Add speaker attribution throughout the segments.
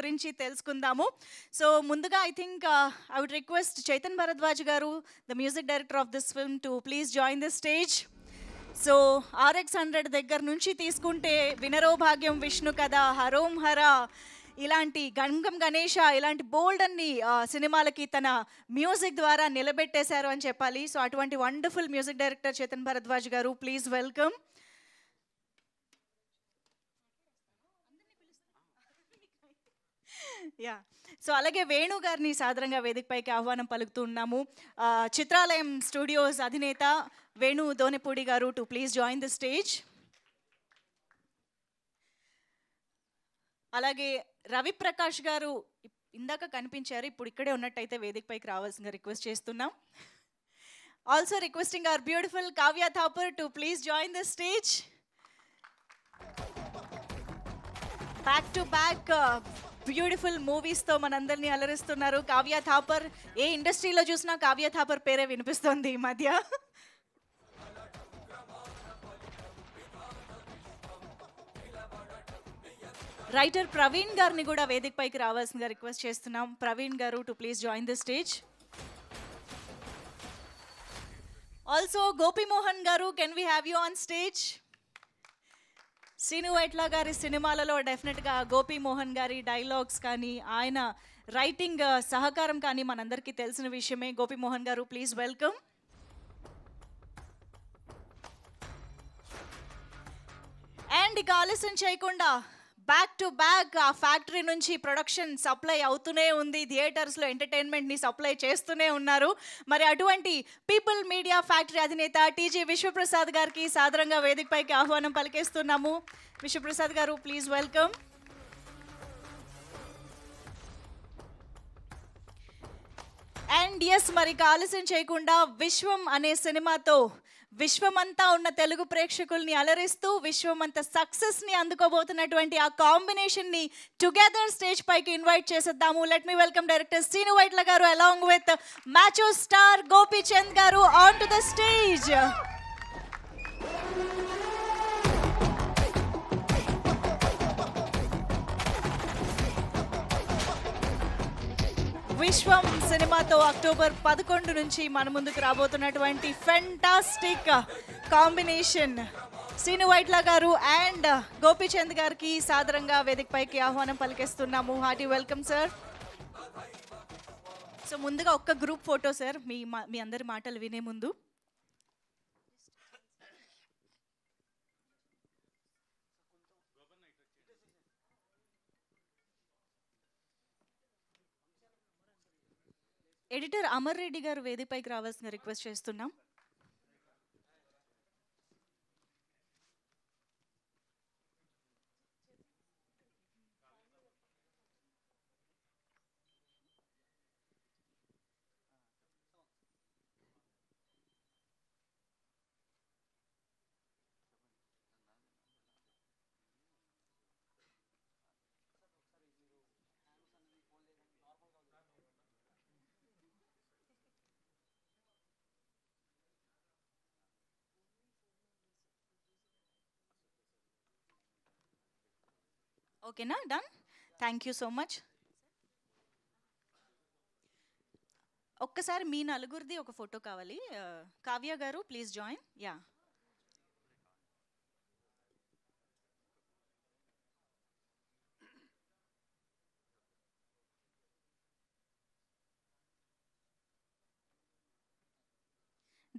Speaker 1: గురించి తెలుసుకుందాము. సో ముందుగా I think I would request Chaitan Bharadwaj garu, the music director of this film, to please join the stage. So RX100 దగ్గర నుంచి తీసుకుంటే వినరో భాగ్యం, విష్ణు కథ, హరోం హర, ఇలాంటి గంగం గణేష, ఇలాంటి బోల్డ్ అన్ని సినిమాలకి తన మ్యూజిక్ ద్వారా నిలబెట్టేశారు అని చెప్పాలి. సో అటువంటి wonderful music director Chaitan Bharadwaj గారు, ప్లీజ్ వెల్కమ్. యా, సో అలాగే వేణు గారిని సాదరంగా వేదికపైకి ఆహ్వానం పలుకుతున్నాము. చిత్రాలయం స్టూడియోస్ అధినేత వేణు దోనెపూడి గారు, to please join the stage. అలాగే రవి ప్రకాష్ గారు ఇందాక కనిపించారు, ఇప్పుడు ఇక్కడే ఉన్నట్టయితే వేదికపైకి రావాల్సిందిగా రిక్వెస్ట్ చేస్తున్నాం. Also requesting our beautiful Kavya Thapar to please join the stage. Back to back beautiful మూవీస్తో మనందరినీ అలరిస్తున్నారు కావ్య థాపర్. ఏ ఇండస్ట్రీలో చూసినా కావ్య థాపర్ పేరే వినిపిస్తోంది ఈ మధ్య. రైటర్ ప్రవీణ్ గారిని కూడా వేదికపైకి రావాల్సిందిగా రిక్వెస్ట్ చేస్తున్నాం. Praveen garu, to please join the stage. Also Gopimohan garu, can we have you on stage? Srinu Vaitla గారి సినిమాలలో డెఫినెట్గా గోపిమోహన్ గారి డైలాగ్స్ కానీ, ఆయన రైటింగ్ సహకారం కానీ మనందరికీ తెలిసిన విషయమే. గోపిమోహన్ గారు, ప్లీజ్ వెల్కమ్. అండ్ ఇక ఆలస్యం చేయకుండా బ్యాక్ టు బ్యాక్ ఆ ఫ్యాక్టరీ నుంచి ప్రొడక్షన్ సప్లై అవుతూనే ఉంది, థియేటర్స్లో ఎంటర్టైన్మెంట్ని సప్లై చేస్తూనే ఉన్నారు. మరి అటువంటి పీపుల్ మీడియా ఫ్యాక్టరీ అధినేత టీజీ విశ్వప్రసాద్ గారికి సాదరంగా వేదికపైకి ఆహ్వానం పలికేస్తున్నాము. విశ్వప్రసాద్ గారు, ప్లీజ్ వెల్కమ్. అండ్ ఎస్, మరి ఆలస్యం చేయకుండా విశ్వం అనే సినిమాతో విశ్వమంతా ఉన్న తెలుగు ప్రేక్షకుల్ని అలరిస్తూ విశ్వమంతా సక్సెస్ని అందుకోబోతున్నటువంటి ఆ కాంబినేషన్ని టుగెదర్ స్టేజ్ పైకి ఇన్వైట్ చేసేద్దాము. Let me welcome director Srinu Vaitla garu along with macho star Gopichand garu on to the stage. Vishwam సినిమాతో అక్టోబర్ 11 నుంచి మన ముందుకు రాబోతున్నటువంటి ఫెంటాస్టిక్ కాంబినేషన్ శ్రీను వైట్ల గారు అండ్ గోపీచంద్ గారికి సాదరంగా వేదికపైకి ఆహ్వానం పలికేస్తున్నాము. Hearty welcome sir. సో ముందుగా ఒక్క గ్రూప్ ఫోటో సార్, మీ అందరి మాటలు వినే ముందు. ఎడిటర్ అమర్ రెడ్డి గారు వేదికపైకి రావాల్సిన రిక్వెస్ట్ చేస్తున్నాం. ఓకేనా? Done. Thank you so much. ఒక్కసారి మీ నలుగురిది ఒక ఫోటో కావాలి. Kavya garu, please join. Yeah,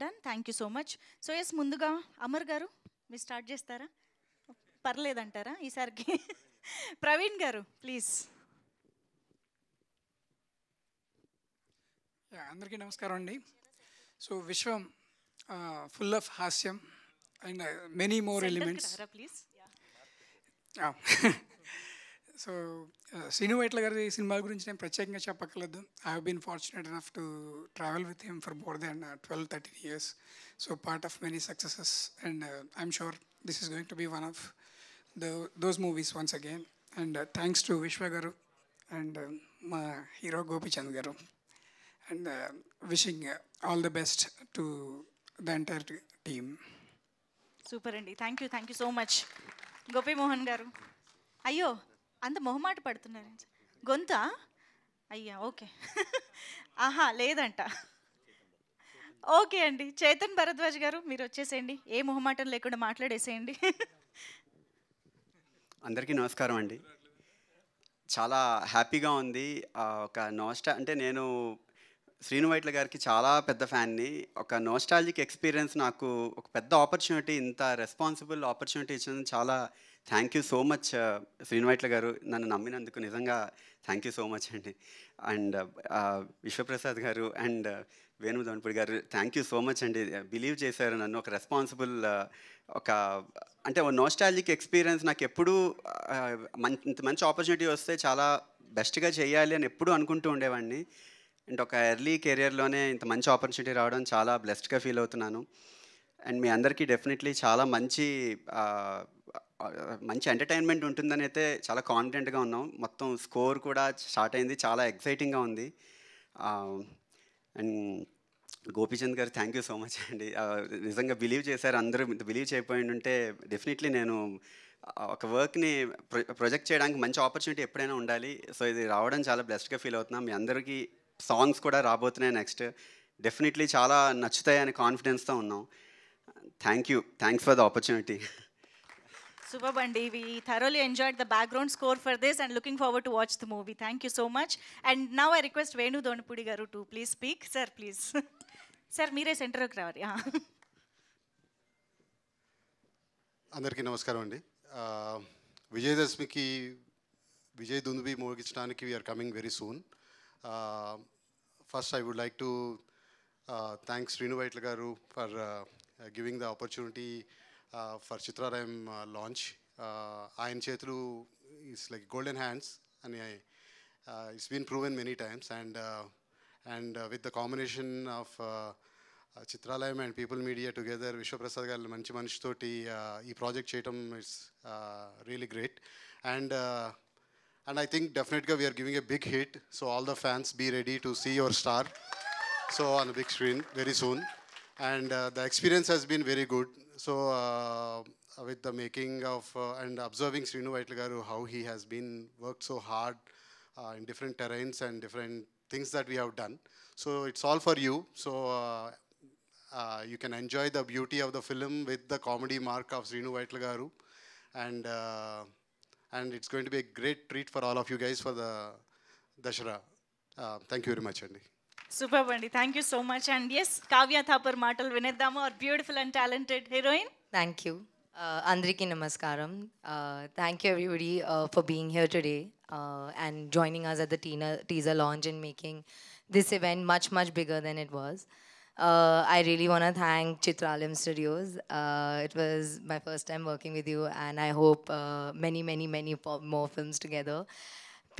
Speaker 1: done. Thank you so much. So yes, ముందుగా అమర్ గారు మీరు స్టార్ట్ చేస్తారా? పర్లేదంటారా ఈసారికి? ప్రవీణ్ గారు, ప్లీజ్.
Speaker 2: అందరికీ నమస్కారం అండి. సో విశ్వం ఫుల్ ఆఫ్ హాస్యం and many more elements.
Speaker 1: Please.
Speaker 2: So Srinu Vaitla garu సినిమాల గురించి నేను ప్రత్యేకంగా చెప్పక్కర్లేదు. I have been fortunate enough to travel with him for more than 12-13 years. So part of many successes and I'm sure this is going to be one of those movies once again. And thanks to Vishwa garu and my hero Gopichand garu, and wishing all the best to the entire team.
Speaker 1: Super అండి. Thank you so much. Gopimohan garu, అయ్యో అంత మొహమాట పడుతున్నారు. గొంతా? అయ్యా okay. ఆహా లేదంట. Okay అండి. చేతన్ భరద్వాజ్ గారు మీరు వచ్చేసేయండి. ఏ మొహమాటం లేకుండా మాట్లాడేసేయండి.
Speaker 3: అందరికీ నమస్కారం అండి. చాలా హ్యాపీగా ఉంది. ఒక అంటే నేను శ్రీను వైట్ల గారికి చాలా పెద్ద ఫ్యాన్ని. ఒక నోస్టాల్జిక్ ఎక్స్పీరియన్స్ నాకు ఒక పెద్ద ఆపర్చునిటీ, ఇంత రెస్పాన్సిబుల్ ఆపర్చునిటీ ఇచ్చినందుకు చాలా thank you so much Srinu Vaitla గారు. నన్ను నమ్మినందుకు నిజంగా థ్యాంక్ యూ సో మచ్ అండి. అండ్ విశ్వప్రసాద్ గారు అండ్ వేణు దొనపూడి గారు థ్యాంక్ యూ సో మచ్ అండి. బిలీవ్ చేశారు నన్ను. ఒక రెస్పాన్సిబుల్ ఒక అంటే ఒక నోస్టాలజిక్ ఎక్స్పీరియన్స్ నాకు ఎప్పుడూ ఇంత మంచి ఆపర్చునిటీ వస్తే చాలా బెస్ట్గా చేయాలి అని ఎప్పుడూ అనుకుంటూ ఉండేవాడిని. అండ్ ఒక ఎర్లీ కెరియర్లోనే ఇంత మంచి ఆపర్చునిటీ రావడం చాలా బ్లెస్డ్గా ఫీల్ అవుతున్నాను. అండ్ మీ అందరికీ డెఫినెట్లీ చాలా మంచి ఎంటర్టైన్మెంట్ ఉంటుందని అయితే చాలా కాన్ఫిడెంట్గా ఉన్నాం. మొత్తం స్కోర్ కూడా స్టార్ట్ అయింది, చాలా ఎక్సైటింగ్గా ఉంది. అండ్ గోపీచంద్ గారు థ్యాంక్ యూ సో మచ్ అండి. నిజంగా బిలీవ్ చేశారు. అందరూ బిలీవ్ చేయకపోయి ఉంటే డెఫినెట్లీ నేను ఒక వర్క్ని ప్రొజెక్ట్ చేయడానికి మంచి ఆపర్చునిటీ ఎప్పుడైనా ఉండాలి. సో ఇది రావడం చాలా బ్లెస్డ్గా ఫీల్ అవుతున్నాం. మీ అందరికీ సాంగ్స్ కూడా రాబోతున్నాయి నెక్స్ట్. డెఫినెట్లీ చాలా నచ్చుతాయని కాన్ఫిడెన్స్తో ఉన్నాం. Thanks for the opportunity.
Speaker 1: Superb Bandi, we thoroughly enjoyed the background score for this and looking forward to watch the movie. Thank you so much. And now I request Venu Donapudi garu to please speak. Sir, please. Sir, mere center ki ravari.
Speaker 4: అందరికీ నమస్కారం అండి. విజయదశమికి విజయ్ దుందుబి మోగించడానికి we're coming very soon. First I would like to thank Srinu Vaitla garu for giving the opportunity for Chitralayam launch. ఆయన చేతులు is like golden hands అని it's been proven many times. And with the combination of Chitralayam and People Media together, Vishwaprasad garu మంచి మనిషితోటి ఈ project చేయటం it's really great. And I think definitely we are giving a big hit. So all the fans be ready to see your star. So on the big screen very soon. And the experience has been very good. So with the making of and observing Srinu Vaitla garu, how he has been worked so hard in different terrains and different things that we have done. So it's all for you. So you can enjoy the beauty of the film with the comedy mark of Srinu Vaitla garu. And it's going to be a great treat for all of you guys for the Dashara. Thank you very much, Andy.
Speaker 1: Superb Bandi, thank you so much. And yes, Kavya Thapar Matal Vineddamu, our beautiful and talented heroine.
Speaker 5: Thank you. Andriki Namaskaram. Thank you everybody for being here today and joining us at the teaser launch and making this event much, much bigger than it was. I really want to thank Chitralayam Studios. It was my first time working with you and I hope many more films together.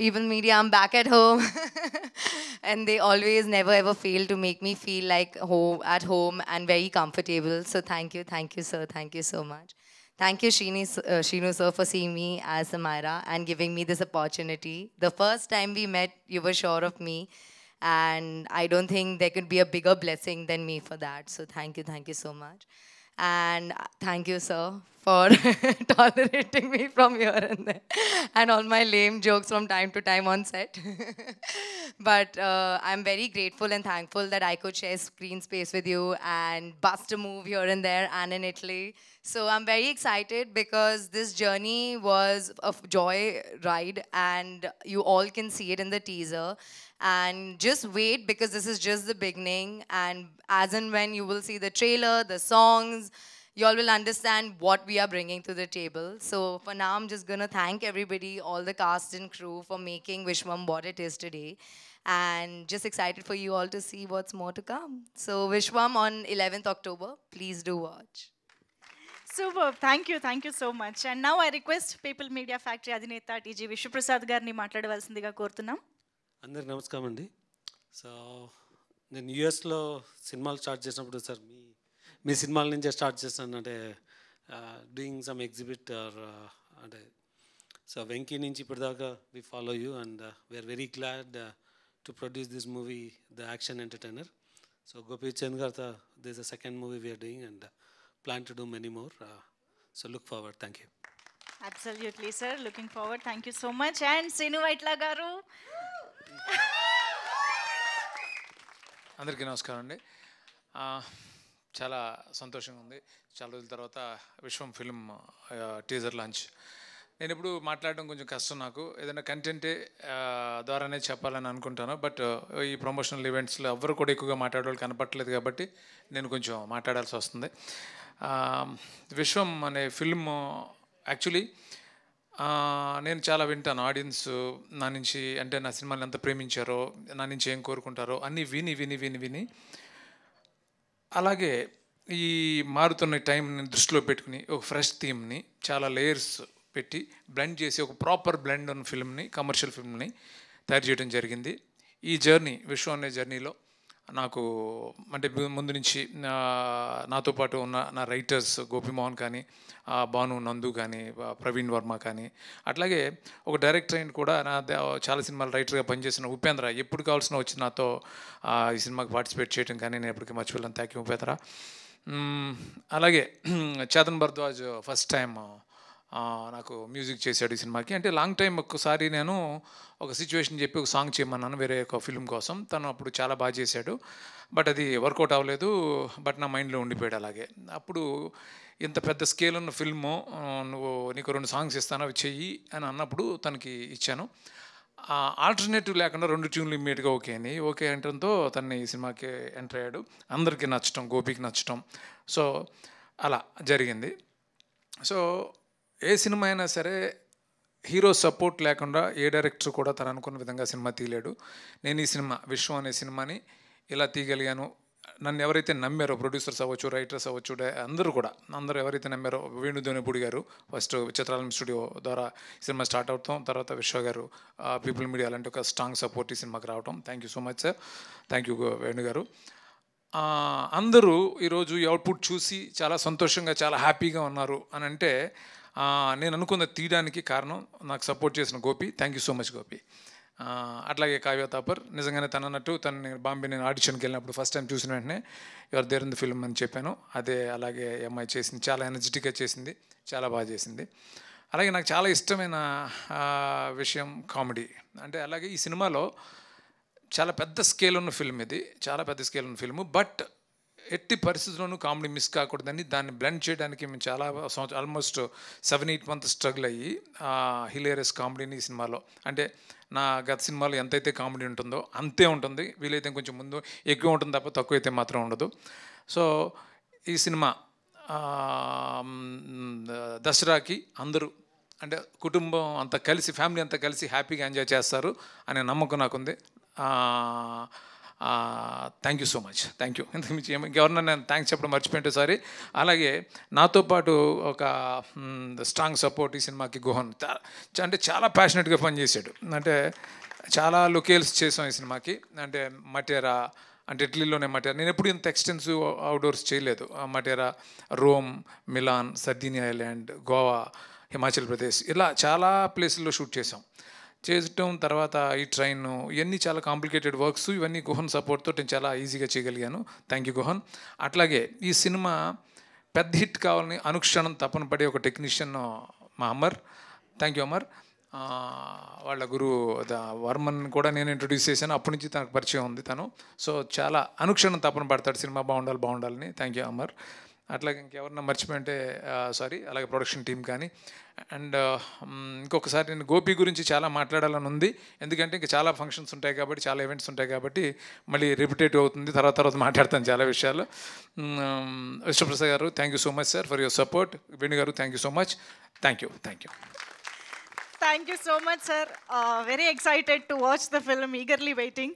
Speaker 5: People Media, I'm back at home. And they always never ever fail to make me feel like at home and very comfortable. So thank you sir, thank you so much. Thank you Shinu sir for seeing me as Samira and giving me this opportunity. The first time we met, you were sure of me. And I don't think there could be a bigger blessing than me for that. So thank you so much. And thank you, sir, for tolerating me from here and there. And all my lame jokes from time to time on set. But I'm very grateful and thankful that I could share screen space with you and bust a move here and there and in Italy. So I'm very excited because this journey was a joy ride and you all can see it in the teaser. And just wait because this is just the beginning. And as and when you will see the trailer, the songs, you all will understand what we are bringing to the table. So for now, I'm just going to thank everybody, all the cast and crew for making Vishwam what it is today. And just excited for you all to see what's more to come. So Vishwam on 11th October, please do watch.
Speaker 1: Superb. Thank you so much. And now I request People Media Factory Adhineta TG Vishwaprasad గారిని మాట్లాడవలసిందిగా కోరుతున్నాం.
Speaker 6: అందరికి నమస్కారం అండి. So నేను యూఎస్లో సినిమాలు start చేసినప్పుడు సార్ మీ సినిమాల నుంచే స్టార్ట్ చేస్తాను. అంటే డూయింగ్ సమ్ ఎగ్జిబిట్ అంటే సో వెంకీ నుంచి ఇప్పటిదాకా we follow you and we're very glad to produce this movie the action entertainer. So Gopichand గారితో this uh second movie we're doing and plan to do many more. So look forward. Thank you.
Speaker 1: Absolutely sir, looking forward. Thank you so much. And Srinu Vaitla garu.
Speaker 7: అందరికీ నమస్కారం అండి. చాలా సంతోషంగా ఉంది. చాలా రోజుల తర్వాత విశ్వం ఫిల్మ్ టీజర్ లాంచ్. నేను ఇప్పుడు మాట్లాడడం కొంచెం కష్టం, నాకు ఏదైనా కంటెంటే ద్వారానే చెప్పాలని అనుకుంటాను. బట్ ఈ ప్రమోషనల్ ఈవెంట్స్లో ఎవరు కూడా ఎక్కువగా మాట్లాడేవాళ్ళు కనపట్లేదు కాబట్టి నేను కొంచెం మాట్లాడాల్సి వస్తుంది. విశ్వం అనే ఫిల్మ్ యాక్చువల్లీ నేను చాలా వింటాను. ఆడియన్స్ నా నుంచి, అంటే నా సినిమాని ఎంత ప్రేమించారో, నా నుంచి ఏం కోరుకుంటారో అన్నీ విని విని విని విని అలాగే ఈ మారుతున్న టైంని దృష్టిలో పెట్టుకుని ఒక ఫ్రెష్ థీమ్ని చాలా లేయర్స్ పెట్టి బ్లెండ్ చేసి ఒక ప్రాపర్ బ్లెండ్ ఉన్న ఫిల్మ్ని, కమర్షియల్ ఫిల్మ్ని తయారు చేయడం జరిగింది. ఈ జర్నీ, విశ్వం అనే జర్నీలో నాకు అంటే ముందు నుంచి నాతో పాటు ఉన్న నా రైటర్స్ గోపిమోహన్ కానీ, భాను నందు కానీ, ప్రవీణ్ వర్మ కానీ, అట్లాగే ఒక డైరెక్టర్ అయిన కూడా నా చాలా సినిమాలు రైటర్గా పనిచేసిన ఉపేంద్ర ఎప్పుడు కావాల్సిన వచ్చి నాతో ఈ సినిమాకి పార్టిసిపేట్ చేయడం కానీ నేను ఎప్పటికీ మర్చిపోలేను. Thank you Upendra. అలాగే చేతన్ భరద్వాజ్ ఫస్ట్ టైం నాకు మ్యూజిక్ చేశాడు ఈ సినిమాకి. అంటే లాంగ్ టైం ఒక్కసారి నేను ఒక సిచ్యువేషన్ చెప్పి ఒక సాంగ్ చేయమన్నాను వేరే ఒక ఫిల్మ్ కోసం. తను అప్పుడు చాలా బాగా చేశాడు, బట్ అది వర్కౌట్ అవ్వలేదు. బట్ నా మైండ్లో ఉండిపోయాడు అలాగే. అప్పుడు ఇంత పెద్ద స్కేల్ ఉన్న ఫిల్ము, నువ్వు నీకు 2 సాంగ్స్ ఇస్తాను అవి చెయ్యి అని అన్నప్పుడు తనకి ఇచ్చాను. ఆల్టర్నేటివ్ లేకుండా 2 ట్యూన్లు ఇమ్మీడియట్గా ఓకే అని, ఓకే అంటంతో తనని ఈ సినిమాకి ఎంటర్ అయ్యాడు. అందరికీ నచ్చటం, గోపికి నచ్చటం, సో అలా జరిగింది. సో ఏ సినిమా అయినా సరే హీరో సపోర్ట్ లేకుండా ఏ డైరెక్టర్ కూడా తను అనుకున్న విధంగా సినిమా తీయలేడు. నేను ఈ సినిమా విశ్వం అనే సినిమాని ఇలా తీయగలిగాను. నన్ను ఎవరైతే నమ్మారో, ప్రొడ్యూసర్స్ అవ్వచ్చు, రైటర్స్ అవ్వచ్చు, అందరూ ఎవరైతే నమ్మారో, వేణుధోనిపూడి గారు ఫస్ట్ చిత్రాలం స్టూడియో ద్వారా సినిమా స్టార్ట్ అవుతాం, తర్వాత విశ్వ గారు పీపుల్ మీడియా అలాంటి ఒక స్ట్రాంగ్ సపోర్ట్ ఈ సినిమాకి రావటం. Thank you so much sir. Thank you Venu గారు. అందరూ ఈరోజు ఈ అవుట్పుట్ చూసి చాలా సంతోషంగా, చాలా హ్యాపీగా ఉన్నారు అని అంటే నేను అనుకున్న తీయడానికి కారణం నాకు సపోర్ట్ చేసిన Gopi. Thank you so much Gopi. అట్లాగే కావ్య తాపర్, నిజంగానే తను అన్నట్టు తను బాంబే నేను ఆడిషన్కి వెళ్ళినప్పుడు ఫస్ట్ టైం చూసిన వెంటనే you're there in the film అని చెప్పాను. అదే అలాగే అమ్మాయి చేసింది, చాలా ఎనర్జెటిక్గా చేసింది, చాలా బాగా చేసింది. అలాగే నాకు చాలా ఇష్టమైన విషయం కామెడీ. అంటే అలాగే ఈ సినిమాలో చాలా పెద్ద స్కేల్ ఉన్న ఫిల్మ్, ఇది చాలా పెద్ద స్కేల్ ఉన్న ఫిల్ము, బట్ ఎట్టి పరిస్థితుల్లోనూ కామెడీ మిస్ కాకూడదని దాన్ని బ్లెండ్ చేయడానికి మేము చాలా ఆల్మోస్ట్ 7-8 మంత్స్ స్ట్రగుల్ అయ్యి హిలేరియస్ కామెడీని ఈ సినిమాలో, అంటే నా గత సినిమాలో ఎంతైతే కామెడీ ఉంటుందో అంతే ఉంటుంది, వీలైతే కొంచెం ముందు ఎక్కువ ఉంటుంది తప్ప తక్కువ అయితే మాత్రం ఉండదు. సో ఈ సినిమా దసరాకి అందరూ, అంటే కుటుంబం అంతా కలిసి, ఫ్యామిలీ అంతా కలిసి హ్యాపీగా ఎంజాయ్ చేస్తారు అనే నమ్మకం నాకుంది. Thank you so much. Thank you. ఇంతకుమించి ఇంకెవరన్నా నేను థ్యాంక్స్ చెప్పడం మర్చిపోయింటే సారీ. అలాగే నాతో పాటు ఒక స్ట్రాంగ్ సపోర్ట్ ఈ సినిమాకి గుహన్, అంటే చాలా ప్యాషనెట్గా పనిచేశాడు. అంటే చాలా లొకేల్స్ చేసాం ఈ సినిమాకి. అంటే మటేరా, అంటే ఇటలీలోనే మటేరా, నేను ఎప్పుడు ఇంత ఎక్స్టెన్సివ్ అవుట్డోర్స్ చేయలేదు. Matera, Rome, Milan, Sardinia island, Goa, Himachal Pradesh, ఇలా చాలా ప్లేసుల్లో షూట్ చేయటం. తర్వాత ఈ ట్రైన్, ఇవన్నీ చాలా కాంప్లికేటెడ్ వర్క్స్, ఇవన్నీ గుహన్ సపోర్ట్తో నేను చాలా ఈజీగా చేయగలిగాను. Thank you Guhan. అట్లాగే ఈ సినిమా పెద్ద హిట్ కావాలని అనుక్షణం తపన పడే ఒక టెక్నీషియన్ మా అమర్. Thank you Amar. వాళ్ళ గురువు వర్మన్ కూడా నేను ఇంట్రొడ్యూస్ చేశాను, అప్పటి నుంచి తనకు పరిచయం ఉంది తను. సో చాలా అనుక్షణం తపన పడతాడు సినిమా బాగుండాలని. Thank you Amar. అట్లాగే ఇంకెవరన్నా మర్చిపోయింటే సారీ. అలాగే ప్రొడక్షన్ టీం కానీ. అండ్ ఇంకొకసారి నేను గోపి గురించి చాలా మాట్లాడాలని ఉంది, ఎందుకంటే ఇంకా చాలా ఫంక్షన్స్ ఉంటాయి కాబట్టి, చాలా ఈవెంట్స్ ఉంటాయి కాబట్టి మళ్ళీ రిపిటేటివ్ అవుతుంది. తర్వాత మాట్లాడతాను చాలా విషయాలు. Vishnuprasad garu, thank you so much sir for your support. Venu garu, thank you so much. Thank you.
Speaker 1: Thank you so much, sir. Very excited to watch the film, eagerly waiting.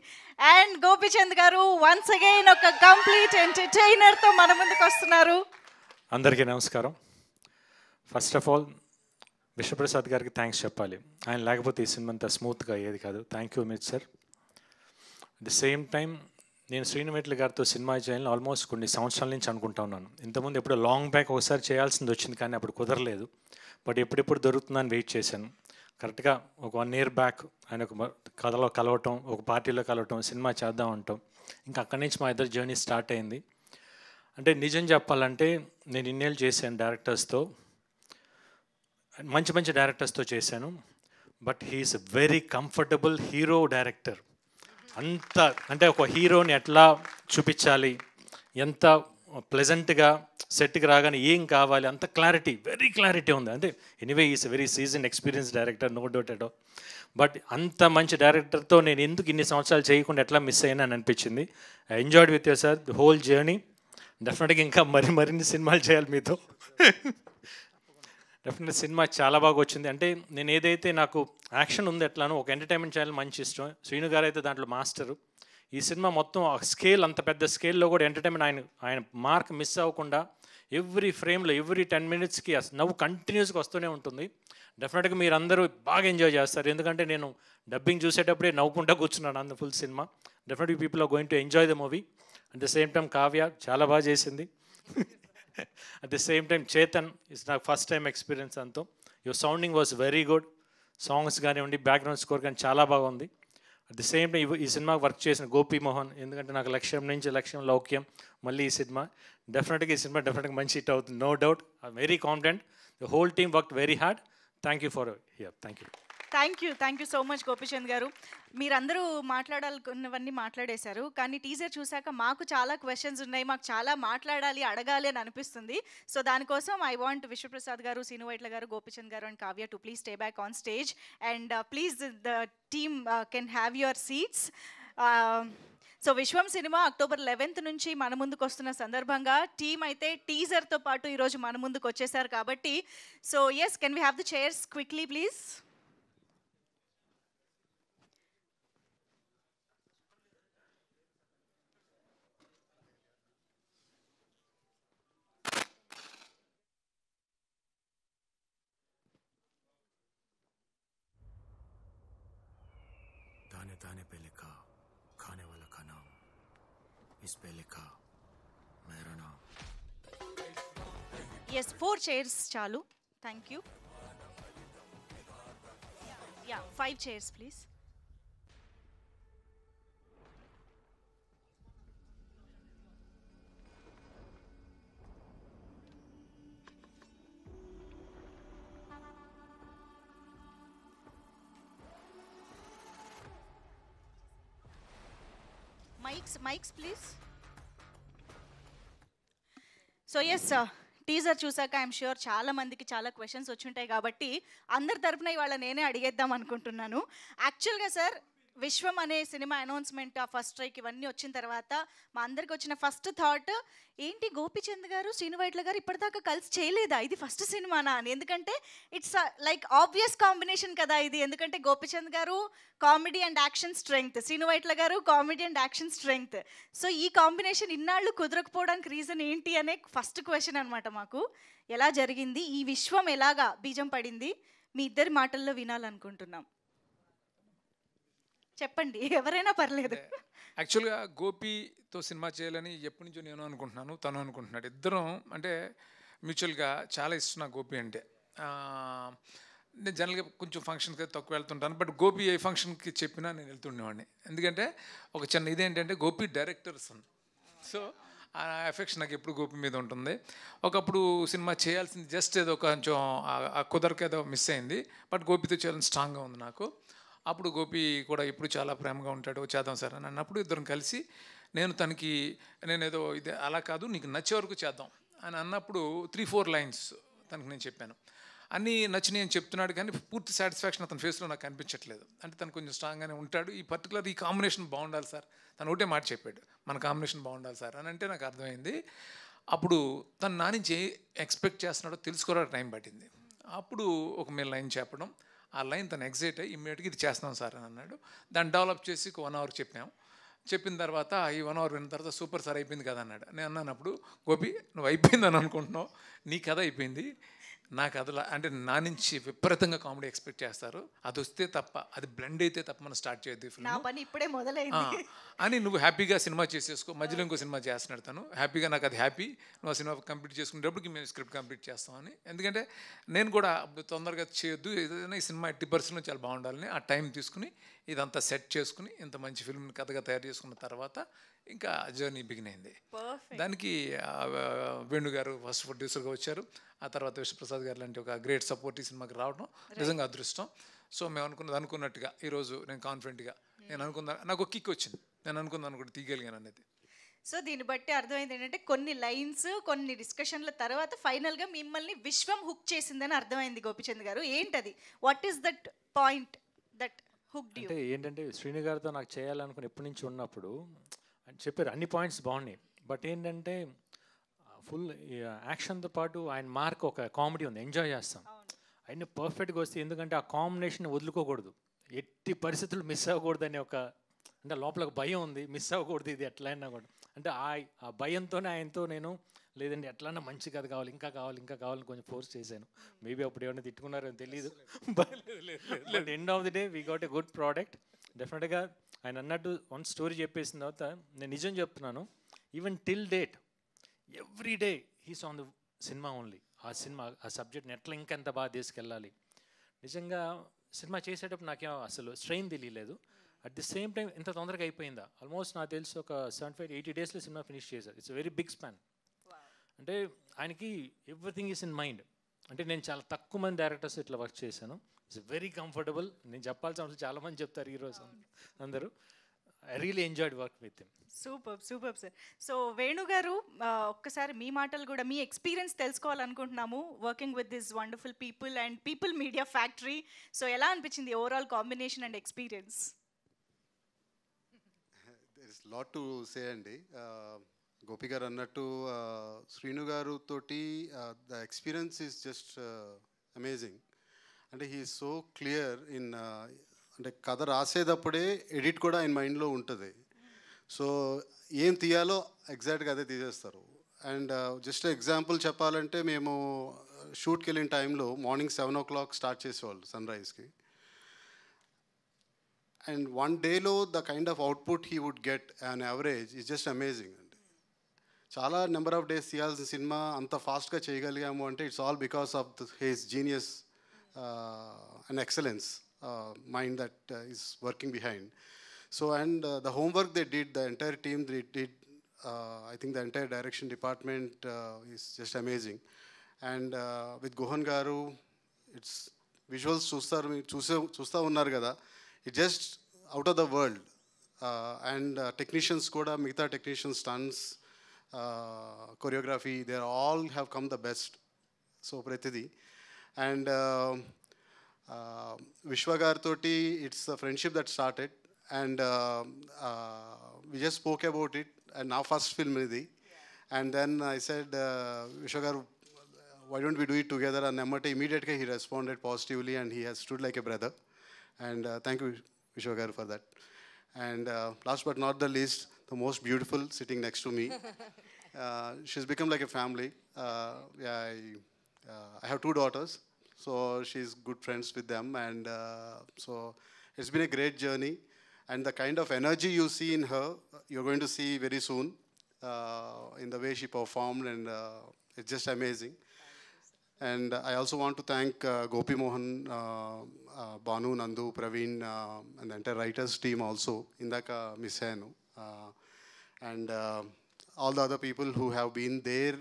Speaker 1: And Gopi Chand garu, once again oka complete entertainer tho mana munduku vastunaru.
Speaker 8: అందరికీ నమస్కారం. First of all Vishwaprasad గారికి thanks చెప్పాలి. ఆయన లేకపోతే ఈ cinema అంతా స్మూత్గా అయ్యేది కాదు. థ్యాంక్ యూ మిట్ sir. At the same time నేను శ్రీనువైట్ల గారితో సినిమా చేయాలని ఆల్మోస్ట్ కొన్ని సంవత్సరాల నుంచి అనుకుంటా ఉన్నాను. ఇంతకుముందు ఎప్పుడు లాంగ్ బ్యాక్ ఒకసారి చేయాల్సింది వచ్చింది, కానీ అప్పుడు కుదరలేదు. బట్ ఎప్పుడెప్పుడు దొరుకుతుందని వెయిట్ చేశాను. కరెక్ట్గా ఒక 1 year బ్యాక్ ఆయన ఒక కథలో కలవటం, ఒక పార్టీలో కలవటం, సినిమా చేద్దాం అంటాం. ఇంకా అక్కడి నుంచి మా ఇద్దరు జర్నీ స్టార్ట్ అయింది. అంటే నిజం చెప్పాలంటే నేను ఇన్నేళ్ళు చేశాను డైరెక్టర్స్తో. మంచి మంచి డైరెక్టర్స్తో చేశాను, but he is very comfortable hero director. అంత అంటే ఒక హీరోని ఎట్లా చూపించాలి, ఎంత ప్లెజెంట్గా సెట్కి రాగానే ఏం కావాలి, అంత క్లారిటీ, వెరీ క్లారిటీ ఉంది. అంటే anyway is very seasoned experience director, no doubt at all. But అంత మంచి డైరెక్టర్తో నేను ఎందుకు ఇన్ని సంవత్సరాలు చేయకుండా ఎట్లా మిస్ అయినా అని అనిపించింది. I enjoyed with you sir the whole journey. డెఫినెట్గా ఇంకా మరిన్ని సినిమాలు చేయాలి మీతో. డెఫినెట్గా సినిమా చాలా బాగా వచ్చింది. అంటే నేను ఏదైతే నాకు యాక్షన్ ఉంది ఎట్లానో ఒక ఎంటర్టైన్మెంట్ చేయాలి మంచి ఇష్టం. శ్రీను గారు అయితే దాంట్లో మాస్టరు. ఈ సినిమా మొత్తం ఆ స్కేల్, అంత పెద్ద స్కేల్లో కూడా ఎంటర్టైన్మెంట్ ఆయన మార్క్ మిస్ అవ్వకుండా ఎవ్రీ ఫ్రేమ్లో ఎవ్రీ 10 minutesకి నవ్వు కంటిన్యూస్గా వస్తూనే ఉంటుంది. డెఫినెట్గా మీరు అందరూ బాగా ఎంజాయ్ చేస్తారు, ఎందుకంటే నేను డబ్బింగ్ చూసేటప్పుడే నవ్వుకుంటూ కూర్చున్నాను అంత ఫుల్ సినిమా. Definitely people are going to enjoy the movie. At the same time Kavya చాలా బాగా చేసింది. At the same time Chetan it's నాకు ఫస్ట్ టైం ఎక్స్పీరియన్స్ అంతా. Your sounding was very good. Songs కానివ్వండి, బ్యాక్గ్రౌండ్ స్కోర్ కానీ చాలా బాగుంది. అట్ ది సేమ్ టైం ఈ సినిమాకి వర్క్ చేసిన గోపి మోహన్, ఎందుకంటే నాకు లక్ష్యం నుంచి లక్ష్యం లౌక్యం, మళ్ళీ ఈ సినిమా డెఫినెట్గా ఈ సినిమా డెఫినెట్గా మంచి హిట్ అవుతుంది, no doubt. I'm very confident. The whole team work very hard. Thank you for here. Thank you so much Gopichand garu. మీరందరూ మాట్లాడాలనుకున్నవన్నీ మాట్లాడేశారు, కానీ టీజర్ చూశాక మాకు చాలా క్వశ్చన్స్ ఉన్నాయి, మాకు చాలా మాట్లాడాలి, అడగాలి అని అనిపిస్తుంది. సో దానికోసం ఐ వాంట్ విశ్వప్రసాద్ గారు, సీను వైట్ల గారు, Gopichand garu and Kavya to please stay back on stage and please the team can have your seats. So Vishwam cinema October 11th నుంచి మన ముందుకు వస్తున్న సందర్భంగా టీమ్ అయితే టీజర్తో పాటు ఈరోజు మన ముందుకు వచ్చేసారు కాబట్టి, so yes, can we have the chairs quickly please.
Speaker 9: दाने दाने पे लिखा खाने वाला का नाम, इस पे लिखा मेरा नाम.
Speaker 1: Yes, 4 chairs chalu. Thank you. Yeah, 5 chairs please. Mics please. So yes, teaser చూసాక ఐఎమ్ ష్యూర్ చాలా మందికి చాలా క్వశ్చన్స్ వచ్చి ఉంటాయి కాబట్టి అందరి తరపున ఇవాళ నేనే అడిగేద్దాం అనుకుంటున్నాను. యాక్చువల్గా సార్, విశ్వం అనే సినిమా అనౌన్స్మెంట్, ఆ ఫస్ట్ స్ట్రైక్ ఇవన్నీ వచ్చిన తర్వాత మా అందరికి వచ్చిన ఫస్ట్ థాట్ ఏంటి, గోపిచంద్ గారు, శ్రీను వైట్ల గారు ఇప్పటిదాకా కలిసి చేయలేదా, ఇది ఫస్ట్ సినిమానా అని. ఎందుకంటే ఇట్స్ లైక్ ఆబ్వియస్ కాంబినేషన్ కదా ఇది, ఎందుకంటే Gopichand garu comedy and action strength, Srinu Vaitla garu comedy and action strength. So ఈ కాంబినేషన్ ఇన్నాళ్ళు కుదరకపోవడానికి రీజన్ ఏంటి అనే ఫస్ట్ క్వశ్చన్ అనమాట మాకు. ఎలా జరిగింది, ఈ విశ్వం ఎలాగా బీజం పడింది, మీ ఇద్దరి మాటల్లో వినాలనుకుంటున్నాం. చెప్పండి, ఎవరైనా పర్లేదు.
Speaker 7: యాక్చువల్గా గోపితో సినిమా చేయాలని ఎప్పటి నుంచో నేను అనుకుంటున్నాను, తను అనుకుంటున్నాడు. ఇద్దరం అంటే మ్యూచువల్గా చాలా ఇష్టం నాకు గోపి అంటే. నేను జనరల్గా కొంచెం ఫంక్షన్కి తక్కువ వెళ్తుంటాను, బట్ గోపి ఏ ఫంక్షన్కి చెప్పినా నేను వెళ్తుండేవాడిని. ఎందుకంటే ఒక చిన్న ఇదేంటంటే గోపి డైరెక్టర్స్, సో ఆ ఎఫెక్షన్ నాకు ఎప్పుడు గోపి మీద ఉంటుంది. ఒకప్పుడు సినిమా చేయాల్సింది జస్ట్ ఏదో కొంచెం కుదరకేదో మిస్ అయింది, బట్ గోపితో చేయాలని స్ట్రాంగ్గా ఉంది నాకు. అప్పుడు గోపి కూడా ఇప్పుడు చాలా ప్రేమగా ఉంటాడు, చేద్దాం సార్ అని అన్నప్పుడు ఇద్దరం కలిసి నేను ఏదో ఇది అలా కాదు, నీకు నచ్చే వరకు చేద్దాం అని అన్నప్పుడు 3-4 లైన్స్ తనకు నేను చెప్పాను. అన్నీ నచ్చినాయి అని చెప్తున్నాడు, కానీ పూర్తి సాటిస్ఫాక్షన్ అతని ఫేస్లో నాకు కనిపించట్లేదు. అంటే తను కొంచెం స్ట్రాంగ్గానే ఉంటాడు. ఈ కాంబినేషన్ బాగుండాలి సార్, తను ఒకటే మాట చెప్పాడు, మన కాంబినేషన్ బాగుండాలి సార్ అని. అంటే నాకు అర్థమైంది. అప్పుడు తను నా నుంచి ఎక్స్పెక్ట్ చేస్తున్నాడో తెలుసుకోవడానికి టైం పట్టింది. అప్పుడు ఒక మీరు లైన్ చెప్పడం, ఆ లైన్ తను ఎగ్జైట్ అయ్యి ఇమ్మీడియట్గా ఇది చేస్తున్నాం సార్ అని అన్నాడు. దాన్ని డెవలప్ చేసి 1 hour చెప్పాం. చెప్పిన తర్వాత ఈ 1 hour విన్న తర్వాత సూపర్ సార్ అయిపోయింది కదా అన్నాడు. నేను అన్నానప్పుడు, గోపి నువ్వు అయిపోయిందని అనుకుంటున్నావు, నీ కథ అయిపోయింది, నా కథలా అంటే నా నుంచి విపరీతంగా కామెడీ ఎక్స్పెక్ట్ చేస్తారు, అది వస్తే తప్ప, అది బ్లెండ్ అయితే తప్ప మనం స్టార్ట్ చేయొద్దు ఫిల్మ్
Speaker 1: ఇప్పుడే మొదలైంది
Speaker 7: అని నువ్వు హ్యాపీగా సినిమా చేసేసుకో. మధ్యలో ఇంకో సినిమా చేస్తున్నాడు తను, హ్యాపీగా నాకు అది హ్యాపీ, నువ్వు ఆ సినిమా కంప్లీట్ చేసుకునేటప్పటికి మేము స్క్రిప్ట్ కంప్లీట్ చేస్తామని. ఎందుకంటే నేను కూడా తొందరగా చేయొద్దు, ఏదైనా ఈ సినిమా 80% చాలా బాగుండాలని ఆ టైం తీసుకుని ఇదంతా సెట్ చేసుకుని ఇంత మంచి ఫిల్మ్ని కథగా తయారు చేసుకున్న తర్వాత ఇంకా జర్నీ బిగిన్ అయింది. దానికి వేణు గారు ఫస్ట్ ప్రొడ్యూసర్గా వచ్చారు. ఆ తర్వాత విశ్వప్రసాద్ గారు లాంటి ఒక గ్రేట్ సపోర్ట్ ఈ సినిమాకి రావడం నిజంగా అదృష్టం. సో మేము అనుకున్నట్టుగా ఈరోజు నేను కాన్ఫిడెంట్గా నాకు ఒక కిక్ వచ్చింది. నేను అనుకున్నాను కూడా తీయగలిగాను అనేది.
Speaker 1: సో దీన్ని బట్టి అర్థమైంది ఏంటంటే కొన్ని లైన్స్ కొన్ని డిస్కషన్ల తర్వాత ఫైనల్గా మిమ్మల్ని విశ్వం హుక్ చేసిందని అర్థమైంది గోపిచంద్ గారు. ఏంటది? What is that point that hooked you?
Speaker 8: అంటే ఏంటంటే శ్రీను గారితో నాకు చేయాలనుకుని ఎప్పటి నుంచి ఉన్నప్పుడు అని చెప్పారు, అన్ని పాయింట్స్ బాగున్నాయి. బట్ ఏంటంటే ఫుల్ యాక్షన్తో పాటు ఆయన మార్క్ ఒక కామెడీ ఉంది, ఎంజాయ్ చేస్తాం. ఆయన పర్ఫెక్ట్గా వస్తే, ఎందుకంటే ఆ కాంబినేషన్ వదులుకోకూడదు, ఎట్టి పరిస్థితులు మిస్ అవ్వకూడదు అనే ఒక, అంటే లోపల ఒక భయం ఉంది, మిస్ అవ్వకూడదు ఇది ఎట్లయినా కూడా. అంటే ఆ భయంతోనే ఆయనతో నేను లేదండి ఎట్లన్నా మంచి కథ కావాలి, ఇంకా కావాలి, ఇంకా కావాలని కొంచెం ఫోర్స్ చేశాను. మేబీ అప్పుడు ఏమైనా తిట్టుకున్నారో తెలియదు. But end of the day we got a good product. డెఫినెట్గా ఆయన అన్నట్టు వన్ స్టోరీ చెప్పేసిన తర్వాత నేను నిజం చెప్తున్నాను, even till date every day he's on the cinema only. ఆ సినిమా ఆ సబ్జెక్ట్ని ఎట్లా ఇంకెంత బాగా తీసుకెళ్ళాలి. నిజంగా సినిమా చేసేటప్పుడు నాకేమో అసలు స్ట్రెయిన్ తెలియలేదు. అట్ ది సేమ్ టైం ఇంత తొందరగా అయిపోయిందా, ఆల్మోస్ట్ నాకు తెలిసి ఒక 75-80 డేస్లో సినిమా ఫినిష్ చేశారు. It's very big span. అంటే ఆయనకి ఎవ్రీథింగ్ ఈస్ ఇన్ మైండ్. అంటే నేను చాలా తక్కువ మంది డైరెక్టర్స్ ఇట్లా వర్క్ చేశాను. It's very comfortable. నేను చెప్పాల్సిన అవసరం చాలామంది చెప్తారు ఈరోజు అందరూ. I really enjoyed work with him.
Speaker 1: Super sir. So Venu గారు, ఒక్కసారి మీ మాటలు కూడా, మీ ఎక్స్పీరియన్స్ తెలుసుకోవాలనుకుంటున్నాము working with this wonderful people and People Media factory. So ఎలా అనిపించింది overall combination and experience?
Speaker 4: There is lot to say అండి. గోపి గారు అన్నట్టు శ్రీను గారు తోటి the experience is just amazing. అంటే he is so clear in, అంటే కథ రాసేటప్పుడే ఎడిట్ కూడా ఆయన మైండ్లో ఉంటుంది. సో ఏం తీయాలో ఎగ్జాక్ట్గా అదే తీసేస్తారు. అండ్ జస్ట్ ఎగ్జాంపుల్ చెప్పాలంటే, మేము షూట్కి వెళ్ళిన టైంలో మార్నింగ్ 7 o'clock స్టార్ట్ చేసేవాళ్ళు సన్రైజ్కి. అండ్ వన్ డేలో the kind of output he would get on average is just amazing అండి. చాలా నెంబర్ ఆఫ్ డేస్ తీయాల్సిన సినిమా అంత ఫాస్ట్గా చేయగలిగాము అంటే it's all because of his genius and excellence mind that is working behind. So, and the homework they did, the entire team they did, I think the entire direction department is just amazing. And with Gohan Garu, it's visuals చూస్తా ఉన్నారు కదా, it just out of the world. And technicians kuda, మిగతా technicians, stunts, choreography, they all have come the best. So Pratidi. And Vishwa Gartoti, it's a friendship that started, and we just spoke about it, and now first film idi. And then I said, Vishwa Gar, why don't we do it together? And Namate immediately he responded positively, and he has stood like a brother. And thank you, Vishwa Gar, for that. And last but not the least, the most beautiful sitting next to me. She's become like a family. I have 2 daughters. So she's good friends with them, and so it's been a great journey. And the kind of energy you see in her, you're going to see very soon in the way she performed, and it's just amazing. And I also want to thank Gopi Mohan, Banu, Nandu, Praveen, and the entire writers team also, Indaka Misenu, and all the other people who have been there.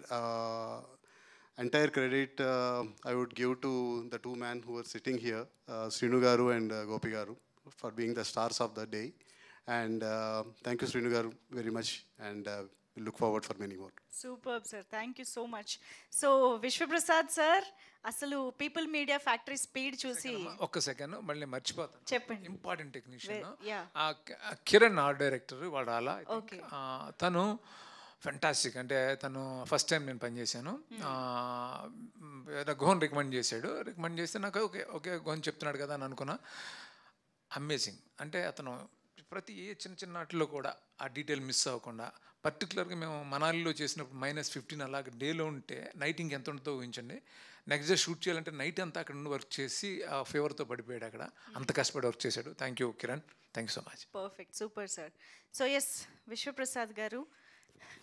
Speaker 4: Entire credit I would give to the 2 men who are sitting here, Srinu Garu and Gopi Garu, for being the stars of the day. And thank you, Srinu Garu, very much, and we look forward for many more.
Speaker 1: Superb, sir. Thank you so much. So, Vishwaprasad sir, అసలు people Media factory speed చూసి
Speaker 7: ఒక్క second మళ్ళీ మర్చిపోతాను.
Speaker 1: చెప్పండి.
Speaker 7: Important technician
Speaker 1: Yeah.
Speaker 7: Kiran, art director, వాడు అలా
Speaker 1: Okay.
Speaker 7: తను fantastic. అంటే తను ఫస్ట్ టైం నేను పనిచేశాను. గోహన్ రికమెండ్ చేస్తే నాకు ఓకే గోహన్ చెప్తున్నాడు కదా అని అనుకున్నా. అమేజింగ్. అంటే అతను ప్రతి చిన్న వాటిలో కూడా ఆ డీటెయిల్ మిస్ అవ్వకుండా, పర్టికులర్గా మేము మనాలిలో చేసినప్పుడు -15 అలాగే డేలో ఉంటే నైట్ ఇంకెంత ఉంటుందో ఊహించండి. నెక్స్ట్ డే షూట్ చేయాలంటే నైట్ అంతా అక్కడ నుండి వర్క్ చేసి ఆ ఫీవర్తో పడిపోయాడు అక్కడ. అంత కష్టపడి వర్క్ చేశాడు. Thank you Kiran, thank you so much.
Speaker 1: Perfect, super sir. So yes, Vishwaprasad garu,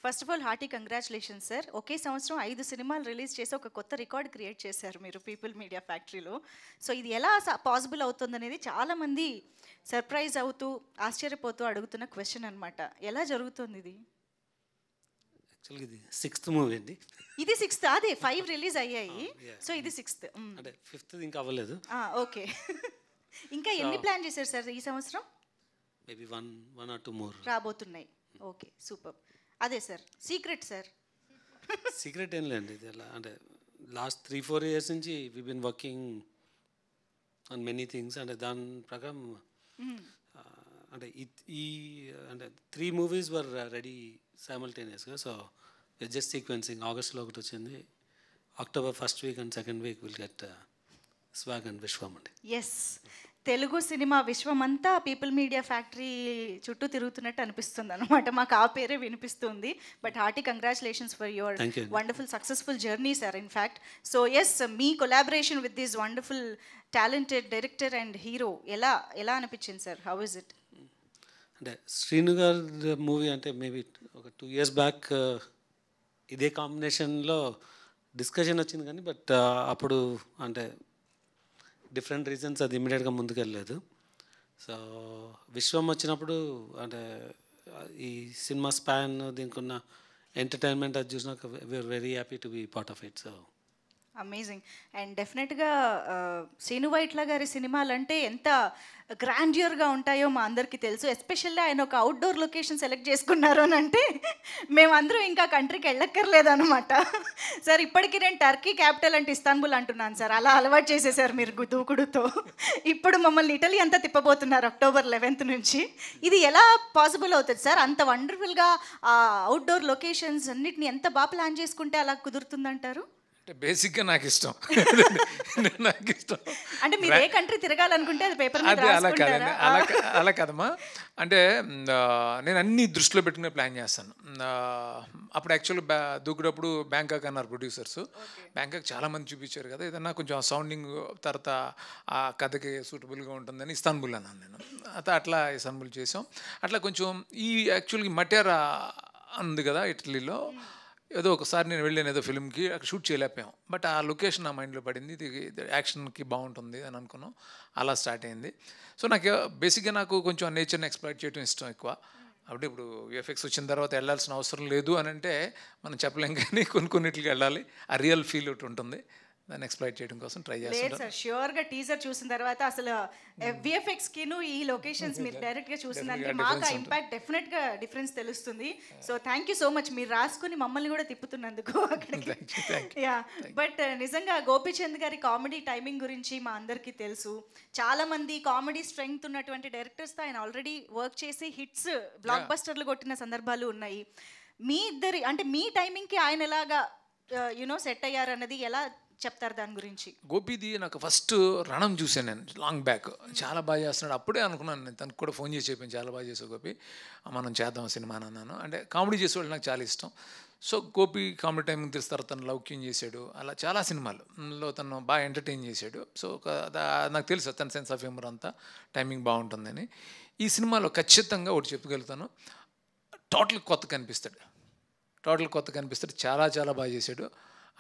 Speaker 1: first of all hearty congratulations sir. ఒకే సంవత్సరం 5 సినిమాలు రిలీజ్ చేసి ఒక కొత్త రికార్డ్ క్రియేట్ చేశారు మీరు పీపుల్ మీడియా ఫ్యాక్టరీలో. సో ఇది ఎలా పాసిబుల్ అవుతుందనేది చాలామంది సర్ప్రైజ్ అవుతూ ఆశ్చర్యపోతూ అడుగుతున్న క్వశ్చన్ అనమాట. ఎలా జరుగుతుంది ఇది?
Speaker 6: యాక్చువల్గా ఇది 6th మూవీ అండి.
Speaker 1: ఇది 6th, అదే 5 రిలీజ్ అయ్యాయి. సో ఇది 6th.
Speaker 6: అంటే 5th ఇంకా అవ్వలేదు.
Speaker 1: ఓకే. ఇంకా ఎన్ని ప్లాన్ చేశారు సార్ ఈ సంవత్సరం?
Speaker 6: మేబీ 1 or 2 more
Speaker 1: రాబోతున్నాయి. Okay, super. అదే సార్ సీక్రెట్ సార్.
Speaker 6: సీక్రెట్ ఏం లేదండి. ఇది ఎలా అంటే లాస్ట్ 3-4 years నుంచి we been working on many things. అంటే దాని ప్రకారం అంటే ఈ అంటే 3 movies వర్ రెడీ సైమల్టేనియస్గా. So just sequencing. ఆగస్ట్లో ఒకటి వచ్చింది, October 1st week and 2nd week will get Swag and Viswam అండి.
Speaker 1: ఎస్, తెలుగు సినిమా విశ్వమంతా పీపుల్ మీడియా ఫ్యాక్టరీ చుట్టూ తిరుగుతున్నట్టు అనిపిస్తుంది అనమాట. మాకు ఆ పేరే వినిపిస్తుంది. But hearty congratulations for your wonderful successful journey sir. In fact so yes, మీ collaboration with this wonderful talented director and hero ఎలా అనిపించింది సార్? How is it?
Speaker 6: అంటే శ్రీను గారి మూవీ అంటే మేబీ ఒక 2 years బ్యాక్ ఇదే కాంబినేషన్లో డిస్కషన్ వచ్చింది కానీ బట్ అప్పుడు అంటే డిఫరెంట్ రీజన్స్ అది ఇమీడియట్గా ముందుకెళ్ళలేదు. సో విశ్వం వచ్చినప్పుడు అంటే ఈ సినిమా స్పాన్ దీనికి ఉన్న ఎంటర్టైన్మెంట్ అది చూసినాక we are very happy to be part of it. So
Speaker 1: amazing. And డెఫినెట్గా శ్రీను వైట్ల గారి సినిమాలు అంటే ఎంత గ్రాండ్యూర్గా ఉంటాయో మా అందరికీ తెలుసు. ఎస్పెషల్లీ ఆయన ఒక అవుట్డోర్ లొకేషన్ సెలెక్ట్ చేసుకున్నారు అని అంటే మేమందరం ఇంకా కంట్రీకి వెళ్ళక్కర్లేదు అనమాట. సార్ ఇప్పటికీ నేను టర్కీ క్యాపిటల్ అంటే ఇస్తాన్బుల్ అంటున్నాను సార్. అలా అలవాటు చేసేసారు మీరు దూకుడుతో. ఇప్పుడు మమ్మల్ని ఇటలీ అంతా తిప్పబోతున్నారు October 11th నుంచి. ఇది ఎలా పాసిబుల్ అవుతుంది సార్? అంత వండర్ఫుల్గా అవుట్డోర్ లొకేషన్స్ అన్నిటిని ఎంత బాగా ప్లాన్ చేసుకుంటే అలా కుదురుతుందంటారు?
Speaker 7: బేసిక్గా నాకు ఇష్టం.
Speaker 1: అంటే మీరు ఏ కంట్రీ తిరగాలనుకుంటే అది పేపర్ మీద
Speaker 7: అదే అలా కాదండి,
Speaker 1: రాసుకుంటారా?
Speaker 7: అలా కాదమ్మా. అంటే నేను అన్ని దృష్టిలో పెట్టుకునే ప్లాన్ చేస్తాను. అప్పుడు యాక్చువల్గా దూకుడప్పుడు బ్యాంకాక్ అన్నారు ప్రొడ్యూసర్స్. బ్యాంకాక్ చాలామంది చూపించారు కదా, ఏదన్నా కొంచెం సౌండింగ్ తర్వాత ఆ కథకి సూటబుల్గా ఉంటుందని ఇస్తాన్బుల్ అన్నాను నేను. అట్లా ఇస్తాన్బుల్ చేసాం. అట్లా కొంచెం ఈ యాక్చువల్గా మటేరా ఉంది కదా ఇటలీలో, ఏదో ఒకసారి నేను వెళ్ళాను ఏదో ఫిల్మ్కి, అక్కడ షూట్ చేయలేకపోయాం. బట్ ఆ లొకేషన్ నా మైండ్లో పడింది, ఇది యాక్షన్కి బాగుంటుంది అని అనుకున్నాం. అలా స్టార్ట్ అయింది. సో నాకు బేసిక్గా నాకు కొంచెం నేచర్ని ఎక్స్ప్లోర్ చేయడం ఇష్టం ఎక్కువ. అప్పుడు ఇప్పుడు VFX వచ్చిన తర్వాత వెళ్ళాల్సిన అవసరం లేదు అని అంటే మనం చెప్పలేం, కానీ కొన్నిటికి వెళ్ళాలి. ఆ రియల్ ఫీల్ ఒకటి ఉంటుంది, దాన్ని ఎక్స్ప్లోర్ చేయడం కోసం ట్రై
Speaker 1: లేదు
Speaker 7: చేస్తాను.
Speaker 1: సార్, ష్యూర్గా టీజర్ చూసిన తర్వాత అసలు VFXకిను ఈ లొకేషన్స్ మీరు డైరెక్ట్గా చూసిందానికి మాకు ఆ ఇంపాక్ట్ డెఫినెట్గా డిఫరెన్స్ తెలుస్తుంది. So thank you so much మీరు రాసుకుని మమ్మల్ని కూడా తిప్పుతున్నందుకు అక్కడికి. యా, బట్ నిజంగా గోపీచంద్ గారి కామెడీ టైమింగ్ గురించి మా అందరికీ తెలుసు. చాలామంది కామెడీ స్ట్రెంగ్త్ ఉన్నటువంటి డైరెక్టర్స్తో ఆయన ఆల్రెడీ వర్క్ చేసి హిట్స్ బ్లాక్ బస్టర్లు కొట్టిన సందర్భాలు ఉన్నాయి. మీ ఇద్దరి అంటే మీ టైమింగ్కి ఆయన ఎలాగా సెట్ అయ్యారు అన్నది ఎలా చెప్తారు దాని గురించి?
Speaker 7: గోపీది నాకు ఫస్ట్ రణం చూశాను నేను లాంగ్ బ్యాక్, చాలా బాగా చేస్తున్నాడు. అప్పుడే అనుకున్నాను నేను, తనకు కూడా ఫోన్ చేసి చెప్పాను చాలా బాగా చేసావు గోపి, మనం చేద్దాం సినిమా అని అన్నాను. అంటే కామెడీ చేసేవాళ్ళు నాకు చాలా ఇష్టం. సో గోపి కామెడీ టైమింగ్ తెలుస్తారు, తను లౌక్యం చేశాడు, అలా చాలా సినిమాల్లో తను బాగా ఎంటర్టైన్ చేశాడు. సో నాకు తెలుసు తన సెన్స్ ఆఫ్ హ్యూమర్ అంతా టైమింగ్ బాగుంటుందని. ఈ సినిమాలో ఖచ్చితంగా ఒకటి చెప్పగలుగుతాను, టోటల్ కొత్త కనిపిస్తాడు. చాలా చాలా బాగా చేశాడు.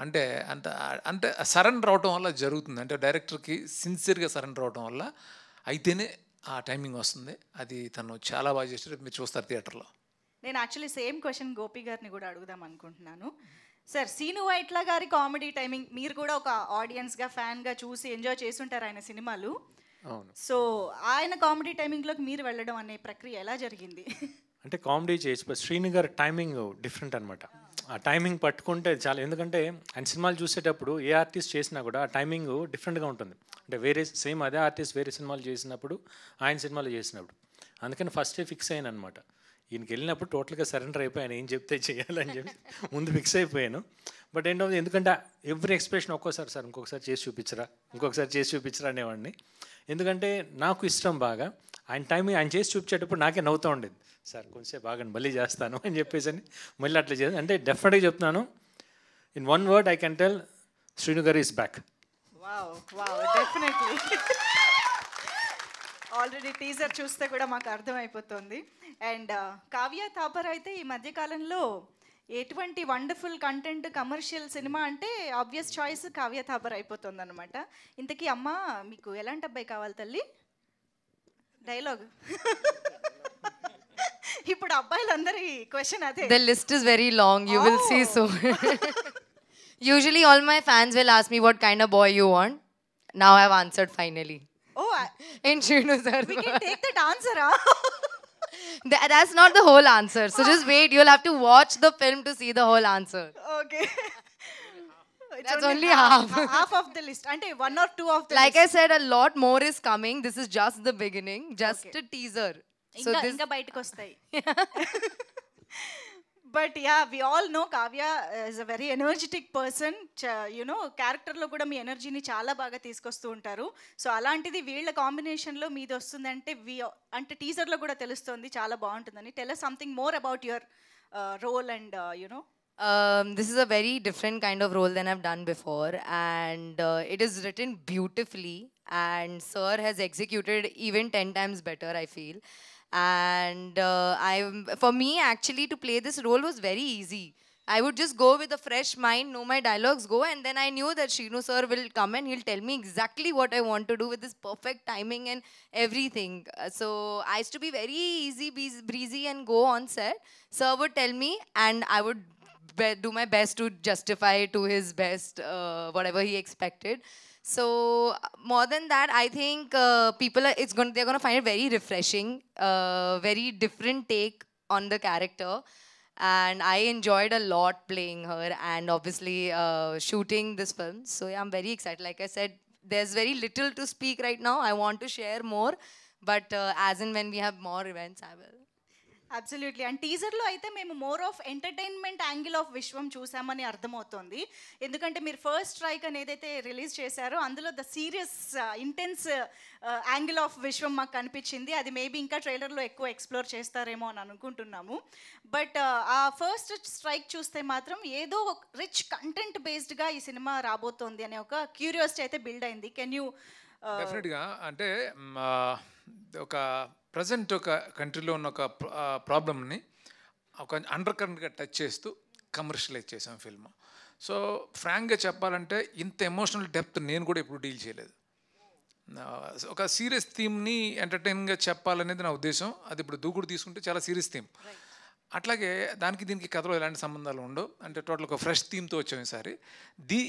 Speaker 7: అంటే అంటే సరెండర్ అవటం వల్ల జరుగుతుంది. అంటే డైరెక్టర్కి సిన్సియర్గా సరెండర్ అవటం వల్ల అయితేనే ఆ టైమింగ్ వస్తుంది. అది తను చాలా బాగా చేశాడు, మీరు చూస్తారు థియేటర్లో.
Speaker 1: నేను యాక్చువల్లీ సేమ్ క్వశ్చన్ గోపి గారిని కూడా అడుగుదాం అనుకుంటున్నాను. సార్ శ్రీను వైట్ల గారి కామెడీ టైమింగ్ మీరు కూడా ఒక ఆడియన్స్గా ఫ్యాన్గా చూసి ఎంజాయ్ చేస్తుంటారు ఆయన సినిమాలు.
Speaker 8: అవును.
Speaker 1: సో ఆయన కామెడీ టైమింగ్లోకి మీరు వెళ్ళడం అనే ప్రక్రియ ఎలా జరిగింది?
Speaker 8: అంటే కామెడీ చేయొచ్చు, శ్రీను గారి టైమింగ్ డిఫరెంట్ అనమాట. ఆ టైమింగ్ పట్టుకుంటే చాలా, ఎందుకంటే ఆయన సినిమాలు చూసేటప్పుడు ఏ ఆర్టిస్ట్ చేసినా కూడా ఆ టైమింగ్ డిఫరెంట్గా ఉంటుంది. అంటే వేరే సేమ్ అదే ఆర్టిస్ట్ వేరే సినిమాలు చేసినప్పుడు ఆయన సినిమాలు చేసినప్పుడు, అందుకని ఫస్టే ఫిక్స్ అయ్యాను అనమాట. ఈయనకి వెళ్ళినప్పుడు టోటల్గా సరెండర్ అయిపోయాను, ఏం చెప్తే చేయాలని చెప్పి ముందు ఫిక్స్ అయిపోయాను. బట్ ఏంటో ఎందుకంటే ఎవ్రీ ఎక్స్ప్రెషన్ ఒక్కోసారి సార్ ఇంకొకసారి చేసి చూపించరా అనేవాడిని. ఎందుకంటే నాకు ఇష్టం బాగా ఆయన టైమింగ్, ఆయన చేసి చూపించేటప్పుడు నాకే నవ్వుతూ ఉండేది, సార్ కొంచెం బాగా మళ్ళీ చేస్తాను అని చెప్పేసి మళ్ళీ అట్లా చేసి. అంటే డెఫినెట్గా చెప్తున్నాను, in one word I can tell, Srinu garu is back.
Speaker 1: Wow, definitely. Already teaser చూస్తే కూడా మాకు అర్థమైపోతుంది. అండ్ కావ్య థాపర్ అయితే ఈ మధ్యకాలంలో ఎటువంటి వండర్ఫుల్ కంటెంట్ కమర్షియల్ సినిమా అంటే ఆబ్వియస్ చాయిస్ కావ్య థాపర్ అయిపోతుంది అనమాట. ఇంతకీ అమ్మ మీకు ఎలాంటి అబ్బాయి కావాలి తల్లి? డైలాగ్. ఇప్పుడు అబ్బాయిలందరి క్వశ్చన్ అదే.
Speaker 5: The list is very long, you will see so. Usually all my fans will ask me what kind of boy you want. Now I've answered finally.
Speaker 1: Oh,
Speaker 5: In Shrinu sir.
Speaker 1: we can take that answer.
Speaker 5: That's not the whole answer. So just wait, you'll have to watch the film to see the whole answer.
Speaker 1: Okay.
Speaker 5: That's only half.
Speaker 1: Half of the list. Ante 1 or 2 of the
Speaker 5: Like
Speaker 1: list.
Speaker 5: I said, a lot more is coming. This is just the beginning, just
Speaker 1: Okay.
Speaker 5: a teaser. So
Speaker 1: ఇంకా
Speaker 5: this
Speaker 1: ఇంకా బయటకు వస్తాయి. But yeah we all know Kavya is a very energetic person. You know క్యారెక్టర్లో కూడా మీ ఎనర్జీని చాలా బాగా తీసుకొస్తూ ఉంటారు. సో అలాంటిది వీళ్ళ కాంబినేషన్లో మీది వస్తుందంటే అంటే టీజర్లో కూడా తెలుస్తుంది చాలా బాగుంటుందని. Tell us something more about your role and you know.
Speaker 5: this is a very different kind of role than I've done before, and it is written beautifully, and sir has executed even 10 times better, I feel. And for me actually to play this role was very easy. I would just go with a fresh mind, know my dialogues, go, and then I knew that Shrinu sir will come and he'll tell me exactly what I want to do with this perfect timing and everything. So I used to be very easy, breezy, and go on set. Sir would tell me, and I would do my best to justify to his best whatever he expected. So more than that, I think they're going to find it very refreshing, very different take on the character, and I enjoyed a lot playing her and obviously shooting this film. So yeah, I'm very excited. Like I said, there's very little to speak right now. I want to share more, but as and when we have more events, I will.
Speaker 1: Absolutely. And టీజర్లో అయితే మేము more of entertainment angle of Viswam చూసామని అర్థమవుతుంది. ఎందుకంటే మీరు first strike అని ఏదైతే release చేశారో అందులో the serious intense angle of విశ్వం మాకు కనిపించింది. అది మేబీ ఇంకా ట్రైలర్లో ఎక్కువ ఎక్స్ప్లోర్ చేస్తారేమో అని అనుకుంటున్నాము. బట్ ఆ ఫస్ట్ స్ట్రైక్ చూస్తే మాత్రం ఏదో రిచ్ కంటెంట్ బేస్డ్గా ఈ సినిమా రాబోతోంది అనే ఒక క్యూరియాసిటీ అయితే బిల్డ్ అయింది. Can you?
Speaker 7: డెఫినెట్గా. అంటే ఒక ప్రజెంట్ ఒక కంట్రీలో ఉన్న ఒక ప్రాబ్లమ్ని ఒక అండర్ కరెంట్గా టచ్ చేస్తూ కమర్షియలైజ్ చేసాం ఫిల్మ్. సో ఫ్రాంక్గా చెప్పాలంటే ఇంత ఎమోషనల్ డెప్త్ నేను కూడా ఎప్పుడు డీల్ చేయలేదు. ఒక సీరియస్ థీమ్ని ఎంటర్టైన్గా చెప్పాలనేది నా ఉద్దేశం. అది ఇప్పుడు దూకుడు తీసుకుంటే చాలా సీరియస్ థీమ్. అట్లాగే దానికి దీనికి కథలో ఎలాంటి సంబంధాలు ఉండవు. అంటే టోటల్ ఒక ఫ్రెష్ థీమ్తో వచ్చాం ఈసారి.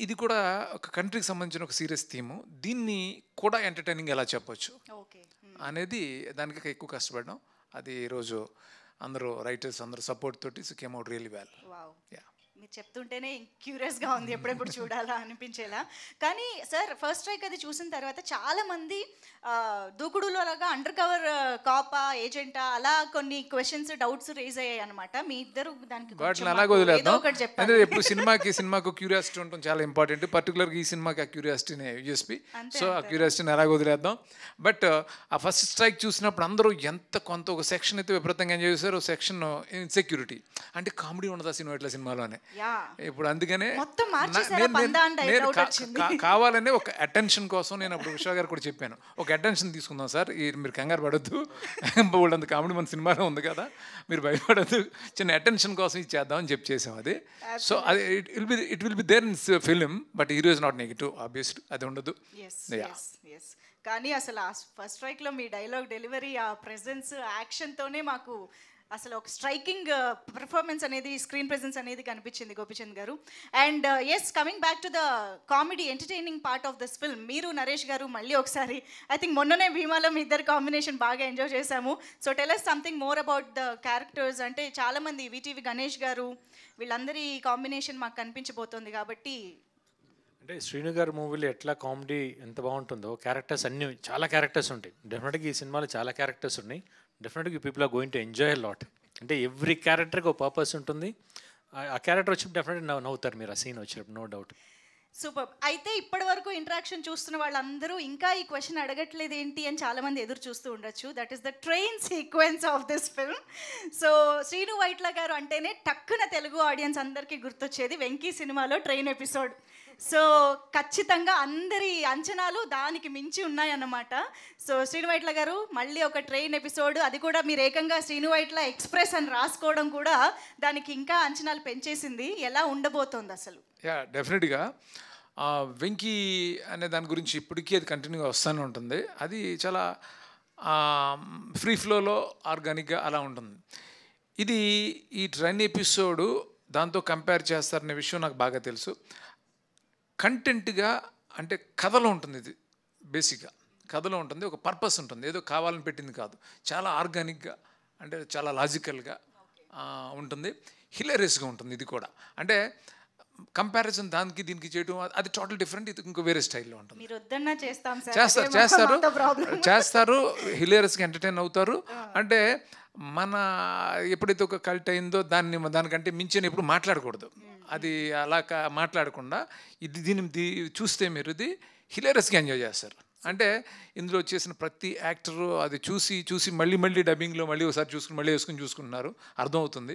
Speaker 7: ఇది కూడా ఒక కంట్రీకి సంబంధించిన ఒక సీరియస్ థీము. దీన్ని కూడా ఎంటర్టైనింగ్ ఎలా చెప్పొచ్చు అనేది దానికి ఎక్కువ కష్టపడ్డాం. అది ఈరోజు అందరూ రైటర్స్ అందరూ సపోర్ట్ తోటి కేమ్ అవుట్ రియల్లీ వెల్.
Speaker 1: మీరు చెప్తుంటేనే క్యూరియస్గా ఉంది ఎప్పుడెప్పుడు చూడాలా అనిపించేలా. కానీ సార్ ఫస్ట్ స్ట్రైక్ అది చూసిన తర్వాత చాలామంది దూకుడులో లాగా అండర్ కవర్ కాపా ఏజెంటా అలా కొన్ని క్వశ్చన్స్ డౌట్స్ రేజ్ అయ్యాయి అనమాట. మీ ఇద్దరు దానికి
Speaker 7: అలాగే వదిలేద్దాం. అంటే ఎప్పుడు సినిమాకు క్యూరియాసిటీ ఉంటుంది చాలా ఇంపార్టెంట్. పర్టికులర్గా ఈ సినిమాకి ఆ క్యూరియాసిటీనే యూఎస్పీ. సో ఆ క్యూరియాసిటీని అలాగే వదిలేద్దాం. బట్ ఆ ఫస్ట్ స్ట్రైక్ చూసినప్పుడు అందరూ కొంత ఒక సెక్షన్ అయితే విపరీతంగా ఎంజాయ్ చేశారు. ఒక సెక్షన్ ఇన్సెక్యూరిటీ, అంటే కామెడీ ఉండదు సినిమా సినిమాలోనే. ఇప్పుడు అందుకనే కావాలనే ఒక అటెన్షన్ కోసం నేను అప్పుడు విశ్వ గారు కూడా చెప్పాను, ఒక అటెన్షన్ తీసుకుందాం సార్, మీరు కంగారు పడద్దు, వాళ్ళంత కామెడీ మన సినిమాలో ఉంది కదా, మీరు భయపడద్దు, చిన్న అటెన్షన్ కోసం ఇది చేద్దామని చేసాం. అది సో అది it will be there in film, but hero is not negative obviously, అది ఉండదు.
Speaker 1: కానీ అసలు ఆ ఫస్ట్ స్ట్రైక్లో మీ డైలాగ్ డెలివరీ, ఆ ప్రెజెన్స్, యాక్షన్తోనే మాకు అసలు ఒక స్ట్రైకింగ్ పర్ఫార్మెన్స్ అనేది, స్క్రీన్ ప్రెజెన్స్ అనేది కనిపించింది Gopichand garu. And yes, coming back to the comedy entertaining part of this film, మీరు నరేష్ గారు మళ్ళీ ఒకసారి ఐ థింక్ మొన్ననే భీమాలో మీ ఇద్దరు కాంబినేషన్ బాగా ఎంజాయ్ చేశాము. So tell us something more about the characters. అంటే చాలామంది విటీవీ గణేష్ గారు వీళ్ళందరి కాంబినేషన్ మాకు కనిపించబోతోంది కాబట్టి.
Speaker 8: అంటే శ్రీను గారి మూవీలో ఎట్లా కామెడీ ఎంత బాగుంటుందో, క్యారెక్టర్స్ అన్నీ చాలా క్యారెక్టర్స్ ఉంటాయి. డెఫినెట్గా ఈ సినిమాలో చాలా క్యారెక్టర్స్ ఉన్నాయి. డెఫినెట్గా people are going to enjoy lot. అంటే ఎవ్రీ క్యారెక్టర్కి ఒక పర్పస్ ఉంటుంది. ఆ క్యారెక్టర్ వచ్చినప్పుడు డెఫినెట్గా నవ్వుతారు మీరు ఆ సీన్ వచ్చినప్పుడు, నో డౌట్.
Speaker 1: సూపర్. అయితే ఇప్పటి వరకు ఇంటరాక్షన్ చూస్తున్న వాళ్ళందరూ ఇంకా ఈ క్వశ్చన్ అడగట్లేదు ఏంటి అని చాలామంది ఎదురు చూస్తూ ఉండొచ్చు. That is the train sequence of this film. So Srinu Vaitla గారు అంటేనే టక్కున తెలుగు ఆడియన్స్ అందరికీ గుర్తొచ్చేది వెంకీ సినిమాలో ట్రైన్ ఎపిసోడ్. సో ఖచ్చితంగా అందరి అంచనాలు దానికి మించి ఉన్నాయన్నమాట. సో శ్రీను వైట్ల గారు మళ్ళీ ఒక ట్రైన్ ఎపిసోడ్, అది కూడా మీరు ఏకంగా శ్రీను వైట్ల ఎక్స్ప్రెస్ అని రాసుకోవడం కూడా దానికి ఇంకా అంచనాలు పెంచేసింది. ఎలా ఉండబోతోంది అసలు?
Speaker 7: యా, డెఫినెట్గా వెంకీ అనే దాని గురించి ఇప్పటికీ అది కంటిన్యూగా వస్తూనే ఉంటుంది. అది చాలా ఫ్రీ ఫ్లోలో ఆర్గానిక్గా అలా ఉంటుంది. ఇది ఈ ట్రైన్ ఎపిసోడు దాంతో కంపేర్ చేస్తారనే విషయం నాకు బాగా తెలుసు. కంటెంట్గా అంటే కథలో ఉంటుంది, ఇది బేసిక్గా కథలో ఉంటుంది, ఒక పర్పస్ ఉంటుంది, ఏదో కావాలని పెట్టింది కాదు. చాలా ఆర్గానిక్గా అంటే చాలా లాజికల్గా ఉంటుంది, హిలేరియస్గా ఉంటుంది. ఇది కూడా అంటే కంపారిజన్ దానికి దీనికి చేయడం అది టోటల్ డిఫరెంట్. ఇది ఇంకో వేరే స్టైల్లో ఉంటుంది. చేస్తారు హిలేరియస్గా ఎంటర్టైన్ అవుతారు. అంటే మన ఎప్పుడైతే ఒక కల్ట్ అయిందో దానికంటే మించిన ఎప్పుడు మాట్లాడకూడదు. అది అలా మాట్లాడకుండా దీన్ని చూస్తే మీరు ఇది హిలేరియస్గా ఎంజాయ్ చేస్తారు. అంటే ఇందులో చేసిన ప్రతి యాక్టరు అది చూసి మళ్ళీ డబ్బింగ్లో మళ్ళీ ఒకసారి మళ్ళీ చూసుకుంటున్నారు, అర్థమవుతుంది.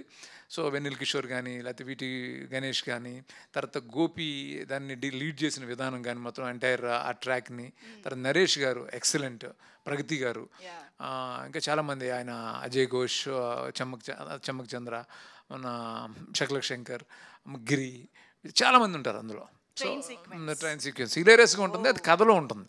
Speaker 7: సో వెన్నెల కిషోర్ కానీ, లేకపోతే వీటి గణేష్ కానీ, తర్వాత గోపి దాన్ని లీడ్ చేసిన విధానం కానీ, మొత్తం ఎంటైర్ ఆ ట్రాక్ని, తర్వాత నరేష్ గారు ఎక్సలెంట్, ప్రగతి గారు, ఇంకా చాలామంది, ఆయన అజయ్ ఘోష్, చమ్మక్ చంద్ర, మన శకలక్ శంకర్, గిరి, చాలామంది ఉంటారు అందులో. సో ట్రైన్ సీక్వెన్స్ హిలేరియస్గా ఉంటుంది, అది కథలో ఉంటుంది,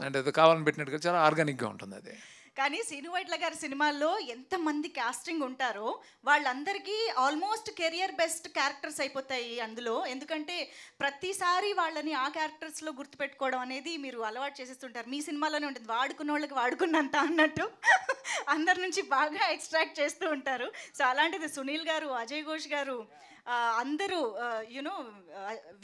Speaker 7: అంటే అది కావాలని పెట్టినట్టుగా చాలా ఆర్గానిక్గా ఉంటుంది అది.
Speaker 1: కానీ శ్రీను వైట్ల గారి సినిమాల్లో ఎంతమంది కాస్టింగ్ ఉంటారో వాళ్ళందరికీ ఆల్మోస్ట్ కెరియర్ బెస్ట్ క్యారెక్టర్స్ అయిపోతాయి అందులో. ఎందుకంటే ప్రతిసారి వాళ్ళని ఆ క్యారెక్టర్స్లో గుర్తుపెట్టుకోవడం అనేది మీరు అలవాటు చేసేస్తుంటారు. మీ సినిమాలోనే ఉంటుంది, వాడుకున్న వాళ్ళకి వాడుకున్నంత అన్నట్టు అందరి నుంచి బాగా ఎక్స్ట్రాక్ట్ చేస్తూ ఉంటారు. సో అలాంటిది సునీల్ గారు, అజయ్ ఘోష్ గారు, అందరూ యునో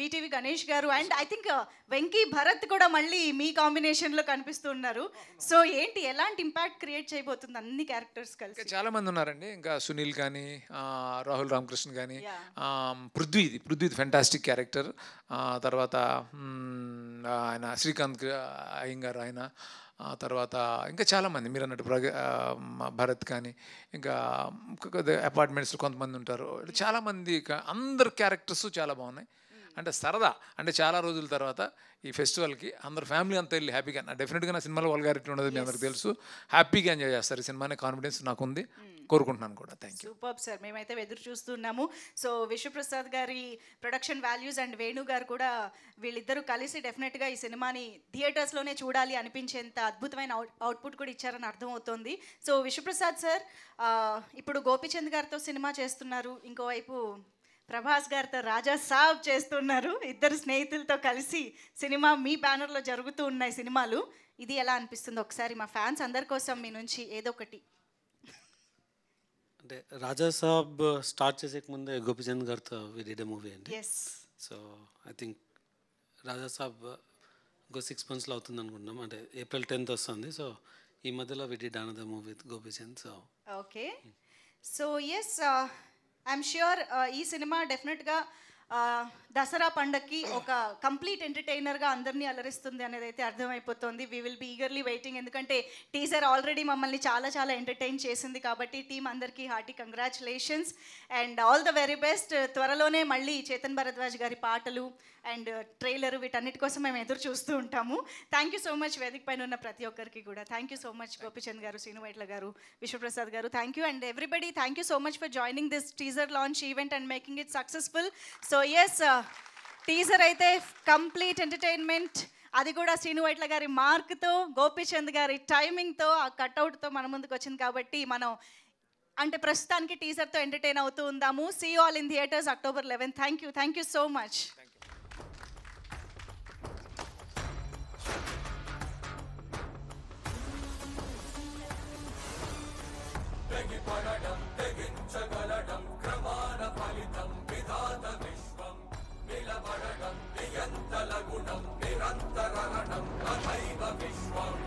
Speaker 1: విటివి గణేష్ గారు, and I think Venky Bharat కూడా మళ్ళీ మీ కాంబినేషన్లో కనిపిస్తూ ఉన్నారు. సో ఏంటి, ఎలాంటి ఇంపాక్ట్ క్రియేట్ చేయబోతుంది అన్ని క్యారెక్టర్స్ కలిసి?
Speaker 7: చాలా మంది ఉన్నారండి, ఇంకా సునీల్ కానీ, రాహుల్ రామకృష్ణ కానీ, పృథ్వీ ఫెంటాస్టిక్ క్యారెక్టర్, తర్వాత ఆయన శ్రీకాంత్ అయ్యంగారు, ఆయన తర్వాత ఇంకా చాలామంది మీరు అన్నట్టు భరత్ కానీ, ఇంకా అపార్ట్మెంట్స్ కొంతమంది ఉంటారు, చాలామంది, అందరు క్యారెక్టర్స్ చాలా బాగున్నాయి. అంటే సరదా, అంటే చాలా రోజుల తర్వాత ఈ ఫెస్టివల్కి అందరు ఫ్యామిలీ అంతా వెళ్ళి హ్యాపీగా, డెఫినెట్గా నా సినిమాలో వల్గారిటీ ఉండదు, మీ అందరికి తెలుసు, హ్యాపీగా ఎంజాయ్ చేస్తారు ఈ సినిమాని, కాన్ఫిడెన్స్ నాకు ఉంది, కోరుకుంటున్నాను కూడా. Thank you.
Speaker 1: సూపర్ సార్, మేమైతే ఎదురు చూస్తున్నాము. సో విశ్వప్రసాద్ గారి ప్రొడక్షన్ వాల్యూస్ అండ్ వేణు గారు కూడా, వీళ్ళిద్దరూ కలిసి డెఫినెట్గా ఈ సినిమాని థియేటర్స్లోనే చూడాలి అనిపించేంత అద్భుతమైన అవుట్పుట్ కూడా ఇచ్చారని అర్థమవుతోంది. సో విశ్వప్రసాద్ సార్ ఇప్పుడు గోపిచంద్ గారితో సినిమా చేస్తున్నారు, ఇంకోవైపు ప్రభాస్ గారితో రాజా సాబ్ చేస్తున్నారు, ఇద్దరు స్నేహితులతో కలిసి సినిమా మీ బ్యానర్లో జరుగుతూ ఉన్నాయి సినిమాలు. ఇది ఎలా అనిపిస్తుంది ఒకసారి మా ఫ్యాన్స్ అందరి కోసం మీ నుంచి ఏదో ఒకటి?
Speaker 6: అంటే రాజా సాబ్ స్టార్ట్ చేసే ముందే గోపిచంద్ గారితో వి డిడ్ ఎ మూవీ అండి. సో ఐ థింక్ రాజా సాబ్ ఇంకో 6 monthsలో అవుతుంది అనుకుంటున్నాం, అంటే April 10th వస్తుంది. సో ఈ మధ్యలో we did another movie with Gopichand. So
Speaker 1: okay, so yes I'm sure ఈ సినిమా డెఫినెట్గా దసరా పండగకి ఒక కంప్లీట్ ఎంటర్టైనర్గా అందరినీ అలరిస్తుంది అనేది అయితే అర్థమైపోతుంది. We will be eagerly waiting, ఎందుకంటే టీజర్ ఆల్రెడీ మమ్మల్ని చాలా ఎంటర్టైన్ చేసింది. కాబట్టి టీం అందరికీ hearty congratulations and all the very best. త్వరలోనే మళ్ళీ చేతన్ భరద్వాజ్ గారి పాటలు అండ్ ట్రైలర్ వీటన్నిటి కోసం మేము ఎదురు చూస్తూ ఉంటాము. థ్యాంక్ యూ సో మచ్ వేదిక పైన ఉన్న ప్రతి ఒక్కరికి కూడా. Thank you so much Gopichand garu, Srinu Vaitla garu, Vishwaprasad garu, thank you. And everybody thank you so much for joining this teaser launch event and making it successful. So yes, teaser అయితే కంప్లీట్ ఎంటర్టైన్మెంట్, అది కూడా శ్రీను వైట్ల గారి మార్క్తో, గోపిచంద్ గారి టైమింగ్తో, ఆ కట్అవుట్తో మన ముందుకు వచ్చింది. కాబట్టి మనం అంటే ప్రస్తుతానికి టీజర్తో ఎంటర్టైన్ అవుతూ ఉందాము. See you all in theatres October 11. Thank you so much.
Speaker 10: తెగించగలడం క్రమాన ఫలితం విధాత విశ్వం నిలబడడం నియంతల గుణం నిరంతర రణం అథైవ విశ్వం